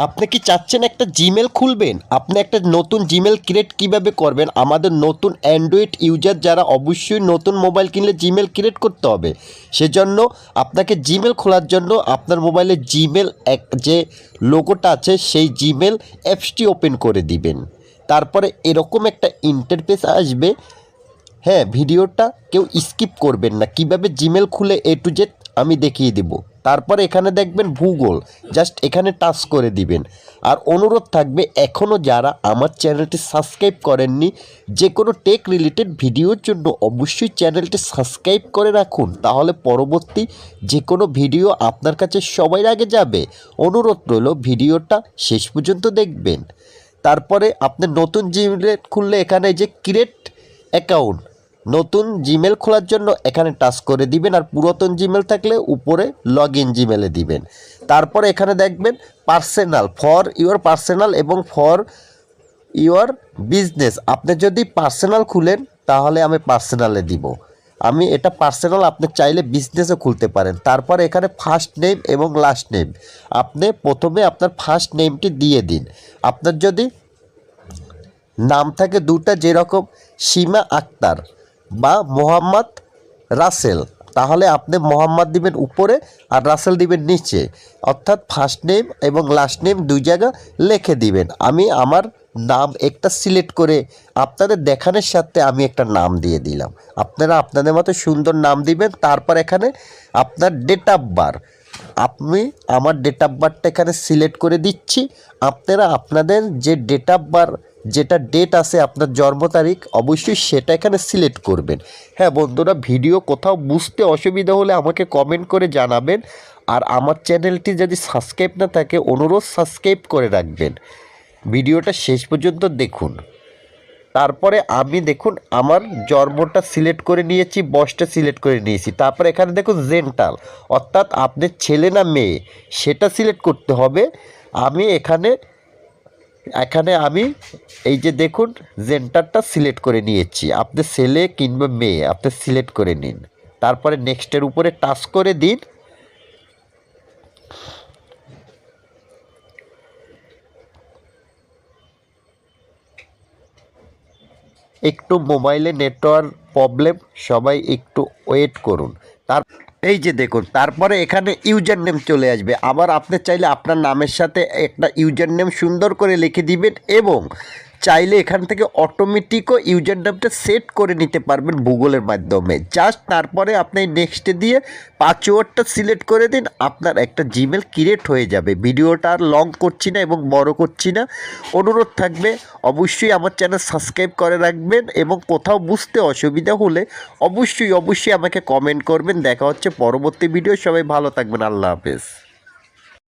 আপনি কি চাচ্ছেন একটা জিমেল খুলবেন? আপনি একটা নতুন জিমেল ক্রিয়েট কিভাবে করবেন? আমাদের নতুন অ্যান্ড্রয়েড ইউজার যারা অবশ্যই নতুন মোবাইল কিনলে জিমেল ক্রিয়েট করতে হবে। সেজন্য আপনাকে জিমেল খোলার জন্য আপনার মোবাইলে জিমেল যে লোগোটা আছে সেই জিমেল অ্যাপসটি ওপেন করে দিবেন। তারপরে এরকম একটা ইন্টারফেস আসবে। হ্যাঁ, ভিডিওটা কেউ স্কিপ করবেন না। কিভাবে জিমেল খুলে A to Z আমি দেখিয়ে দেব। তারপরে এখানে দেখবেন ভূগোল, জাস্ট এখানে টাচ করে দিবেন। আর অনুরোধ থাকবে এখনও যারা আমার চ্যানেলটি সাবস্ক্রাইব করেননি, যে কোনো টেক রিলেটেড ভিডিওর জন্য অবশ্যই চ্যানেলটি সাবস্ক্রাইব করে রাখুন, তাহলে পরবর্তী যে কোনো ভিডিও আপনার কাছে সবার আগে যাবে। অনুরোধ রইল ভিডিওটা শেষ পর্যন্ত দেখবেন। তারপরে আপনি নতুন জিমেল খুললে এখানে যে ক্রিয়েট অ্যাকাউন্ট, নতুন জিমেল খোলার জন্য এখানে টাচ করে দিবেন। আর পুরাতন জিমেল থাকলে উপরে লগ ইন জিমেলে দিবেন। তারপরে এখানে দেখবেন পার্সোনাল, ফর ইউর পার্সোনাল এবং ফর ইউর বিজনেস। আপনি যদি পার্সোনাল খুলেন তাহলে আমি পার্সোনালে দিব। আমি এটা পার্সোনাল, আপনি চাইলে বিজনেসও খুলতে পারেন। তারপরে এখানে ফার্স্ট নেম এবং লাস্ট নেম, আপনি প্রথমে আপনার ফার্স্ট নেমটি দিয়ে দিন। আপনার যদি নাম থাকে দুটা, যেরকম সীমা আক্তার বা মোহাম্মদ রাসেল, তাহলে আপনি মোহাম্মদ দিবেন উপরে আর রাসেল দিবেন নিচে, অর্থাৎ ফার্স্ট নেম এবং লাস্ট নেম দুই জায়গা লিখে দিবেন। আমি আমার নাম একটা সিলেক্ট করে আপনাদের দেখানোর সাথে আমি একটা নাম দিয়ে দিলাম। আপনারা আপনাদের মতো সুন্দর নাম দিবেন। তারপর এখানে আপনার ডেট অফ বার্থ, আমি আমার ডেট অফ বার্থটা এখানে সিলেক্ট করে দিচ্ছি। আপনারা আপনাদের যে ডেট অফ বার্থ, যেটা ডেট আছে আপনার জন্ম তারিখ, অবশ্যই সেটা এখানে সিলেক্ট করবেন। হ্যাঁ বন্ধুরা, ভিডিও কোথাও বুঝতে অসুবিধা হলে আমাকে কমেন্ট করে জানাবেন। আর আমার চ্যানেলটি যদি সাবস্ক্রাইব না থাকে, অনুরোধ সাবস্ক্রাইব করে রাখবেন। ভিডিওটা শেষ পর্যন্ত দেখুন। তারপরে আমি দেখুন আমার জন্মটা সিলেক্ট করে নিয়েছি, বয়সটা সিলেক্ট করে নিয়েছি। তারপরে এখানে দেখুন জেন্টাল, অর্থাৎ আপনার ছেলে না মেয়ে সেটা সিলেক্ট করতে হবে। আমি এখানে আমি এই যে দেখুন জেন্টারটা সিলেক্ট করে নিয়েছি। আপনি ছেলে কিংবা মেয়ে আপনি সিলেক্ট করে নিন। তারপরে নেক্সটের উপরে টাচ করে দিন। একটু মোবাইলে নেটওয়ার্ক প্রবলেম, সবাই একটু ওয়েট করুন। তার এই যে দেখুন, তারপরে এখানে ইউজার নেম চলে আসবে। আবার আপনি চাইলে আপনার নামের সাথে একটা ইউজার নেম সুন্দর করে লিখে দিবেন, এবং চাইলে এখান থেকে অটোমেটিকও ইউজার নেমটা সেট করে নিতে পারবেন ভূগোলের মাধ্যমে। জাস্ট তারপরে আপনি নেক্সটে দিয়ে পাসওয়ার্ডটা সিলেক্ট করে দিন, আপনার একটা জিমেল ক্রিয়েট হয়ে যাবে। ভিডিওটা আর লং করছি না এবং বড় করছি না। অনুরোধ থাকবে অবশ্যই আমার চ্যানেল সাবস্ক্রাইব করে রাখবেন, এবং কোথাও বুঝতে অসুবিধা হলে অবশ্যই আমাকে কমেন্ট করবেন। দেখা হচ্ছে পরবর্তী ভিডিও। সবাই ভালো থাকবেন। আল্লাহ হাফেজ।